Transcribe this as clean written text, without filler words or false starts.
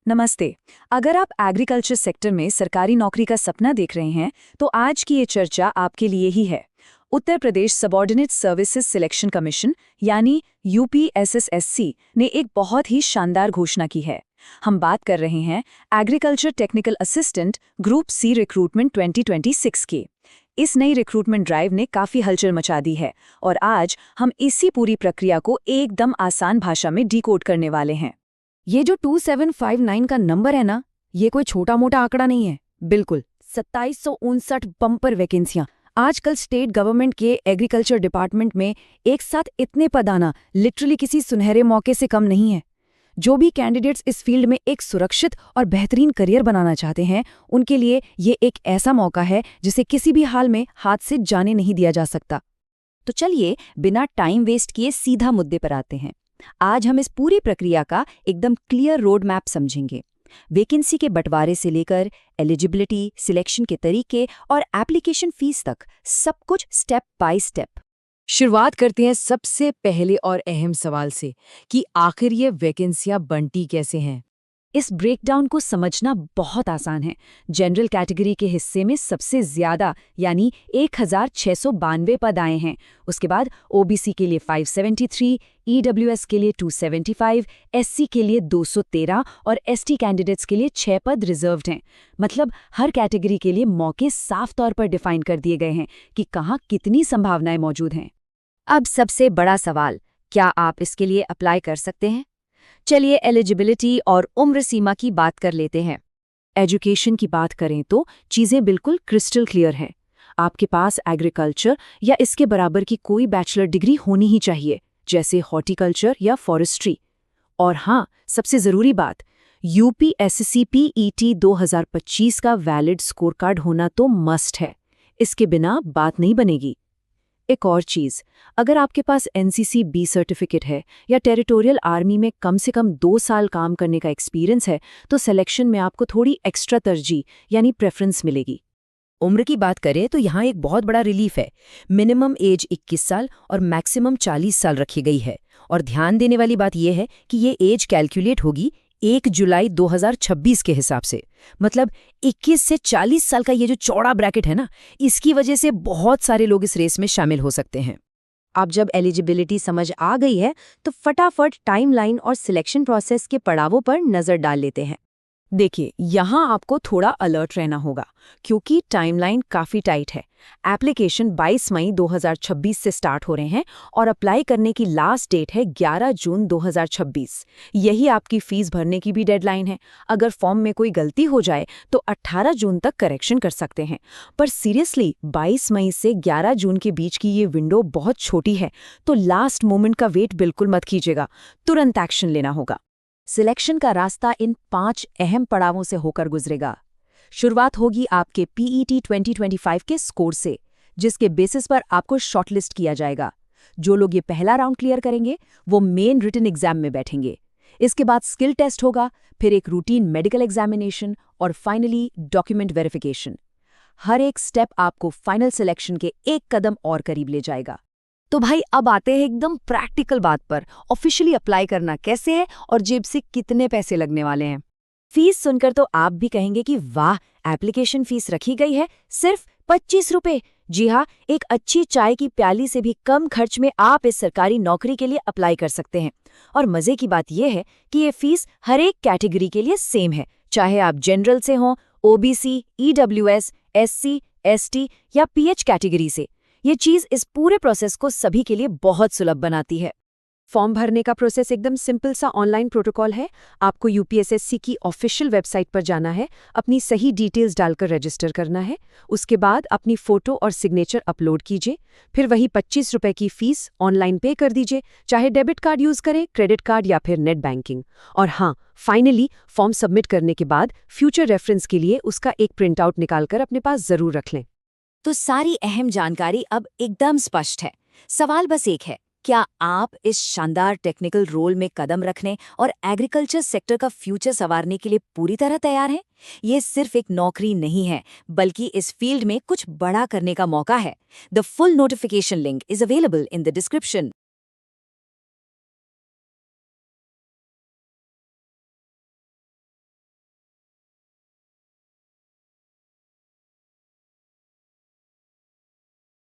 नमस्ते। अगर आप एग्रीकल्चर सेक्टर में सरकारी नौकरी का सपना देख रहे हैं, तो आज की ये चर्चा आपके लिए ही है। Uttar Pradesh subordinate services selection commission यानी यूपीएसएसएससी ने एक बहुत ही शानदार घोषणा की है। हम बात कर रहे हैं agriculture technical assistant group C recruitment 2026 की। इस नई रिक्रूटमेंट ड्राइव ने काफी हलचल मचा दी है और आज हम इसी पूरी प्रक्रिया को एकदम आसान भाषा में डिकोड करने वाले हैं। ये जो 2759 का नंबर है ना, ये कोई छोटा मोटा आंकड़ा नहीं है। बिल्कुल 2759 बम्पर वैकेंसियां। आजकल स्टेट गवर्नमेंट के एग्रीकल्चर डिपार्टमेंट में एक साथ इतने पद आना लिटरली किसी सुनहरे मौके से कम नहीं है। जो भी कैंडिडेट्स इस फील्ड में एक सुरक्षित और बेहतरीन करियर बनाना चाहते हैं, उनके लिए ये एक ऐसा मौका है जिसे किसी भी हाल में हाथ से जाने नहीं दिया जा सकता। तो चलिए बिना टाइम वेस्ट किए सीधा मुद्दे पर आते हैं। आज हम इस पूरी प्रक्रिया का एकदम क्लियर रोड मैप समझेंगे। वैकेंसी के बंटवारे से लेकर एलिजिबिलिटी, सिलेक्शन के तरीके और एप्लीकेशन फीस तक सब कुछ स्टेप बाय स्टेप। शुरुआत करते हैं सबसे पहले और अहम सवाल से कि आखिर ये वैकेंसियां बंटी कैसे हैं। इस ब्रेकडाउन को समझना बहुत आसान है। जनरल कैटेगरी के हिस्से में सबसे ज्यादा यानी 1692 पद आए हैं। उसके बाद ओबीसी के लिए 573, ईडब्ल्यूएस के लिए 275, एससी के लिए 213 और एसटी कैंडिडेट्स के लिए 6 पद रिजर्व्ड हैं। मतलब हर कैटेगरी के लिए मौके साफ तौर पर डिफाइन कर दिए गए हैं कि कहाँ कितनी संभावनाएं मौजूद हैं। अब सबसे बड़ा सवाल, क्या आप इसके लिए अप्लाई कर सकते हैं? चलिए एलिजिबिलिटी और उम्र सीमा की बात कर लेते हैं। एजुकेशन की बात करें तो चीज़ें बिल्कुल क्रिस्टल क्लियर हैं। आपके पास एग्रीकल्चर या इसके बराबर की कोई बैचलर डिग्री होनी ही चाहिए, जैसे हॉर्टिकल्चर या फॉरेस्ट्री। और हाँ, सबसे ज़रूरी बात, यूपीएसएससी पीईटी 2025 का वैलिड स्कोर कार्ड होना तो मस्ट है। इसके बिना बात नहीं बनेगी। एक और चीज़, अगर आपके पास एनसीसी बी सर्टिफिकेट है या टेरिटोरियल आर्मी में कम से कम 2 साल काम करने का एक्सपीरियंस है, तो सिलेक्शन में आपको थोड़ी एक्स्ट्रा तरजीह यानी प्रेफरेंस मिलेगी। उम्र की बात करें तो यहाँ एक बहुत बड़ा रिलीफ है। मिनिमम एज 21 साल और मैक्सिमम 40 साल रखी गई है। और ध्यान देने वाली बात यह है कि ये एज कैलकुलेट होगी 1 जुलाई 2026 के हिसाब से। मतलब 21 से 40 साल का ये जो चौड़ा ब्रैकेट है ना, इसकी वजह से बहुत सारे लोग इस रेस में शामिल हो सकते हैं। अब जब एलिजिबिलिटी समझ आ गई है, तो फटाफट टाइमलाइन और सिलेक्शन प्रोसेस के पड़ावों पर नजर डाल लेते हैं। देखिए, यहाँ आपको थोड़ा अलर्ट रहना होगा क्योंकि टाइमलाइन काफ़ी टाइट है। एप्लीकेशन 22 मई 2026 से स्टार्ट हो रहे हैं और अप्लाई करने की लास्ट डेट है 11 जून 2026। यही आपकी फ़ीस भरने की भी डेडलाइन है। अगर फॉर्म में कोई गलती हो जाए तो 18 जून तक करेक्शन कर सकते हैं। पर सीरियसली 22 मई से 11 जून के बीच की ये विंडो बहुत छोटी है, तो लास्ट मोमेंट का वेट बिल्कुल मत कीजिएगा। तुरंत एक्शन लेना होगा। सिलेक्शन का रास्ता इन 5 अहम पड़ावों से होकर गुजरेगा। शुरुआत होगी आपके पीईटी 2025 के स्कोर से, जिसके बेसिस पर आपको शॉर्टलिस्ट किया जाएगा। जो लोग ये पहला राउंड क्लियर करेंगे, वो मेन रिटन एग्जाम में बैठेंगे। इसके बाद स्किल टेस्ट होगा, फिर एक रूटीन मेडिकल एग्जामिनेशन और फाइनली डॉक्यूमेंट वेरिफिकेशन। हर एक स्टेप आपको फाइनल सिलेक्शन के एक कदम और करीब ले जाएगा। तो भाई, अब आते हैं एकदम प्रैक्टिकल बात पर। ऑफिशियली अप्लाई करना कैसे है और जेब से कितने पैसे लगने वाले हैं। फीस सुनकर तो आप भी कहेंगे कि वाह, एप्लीकेशन फीस रखी गई है सिर्फ 25 रुपए। जी हाँ, एक अच्छी चाय की प्याली से भी कम खर्च में आप इस सरकारी नौकरी के लिए अप्लाई कर सकते हैं। और मजे की बात यह है कि ये फीस हर एक कैटेगरी के लिए सेम है, चाहे आप जनरल से हों, ओबीसी, ईडब्ल्यूएस, एससी, एसटी या पीएच कैटेगरी से। ये चीज़ इस पूरे प्रोसेस को सभी के लिए बहुत सुलभ बनाती है। फॉर्म भरने का प्रोसेस एकदम सिंपल सा ऑनलाइन प्रोटोकॉल है। आपको यूपीएसएससी की ऑफिशियल वेबसाइट पर जाना है, अपनी सही डिटेल्स डालकर रजिस्टर करना है। उसके बाद अपनी फ़ोटो और सिग्नेचर अपलोड कीजिए। फिर वही 25 रुपए की फ़ीस ऑनलाइन पे कर दीजिए, चाहे डेबिट कार्ड यूज़ करें, क्रेडिट कार्ड या फिर नेट बैंकिंग। और हाँ, फाइनली फॉर्म सबमिट करने के बाद फ्यूचर रेफरेंस के लिए उसका एक प्रिंट आउट निकालकर अपने पास ज़रूर रख लें। तो सारी अहम जानकारी अब एकदम स्पष्ट है। सवाल बस एक है, क्या आप इस शानदार टेक्निकल रोल में कदम रखने और एग्रीकल्चर सेक्टर का फ्यूचर संवारने के लिए पूरी तरह तैयार हैं? ये सिर्फ एक नौकरी नहीं है, बल्कि इस फील्ड में कुछ बड़ा करने का मौका है। The full notification link is available in the description.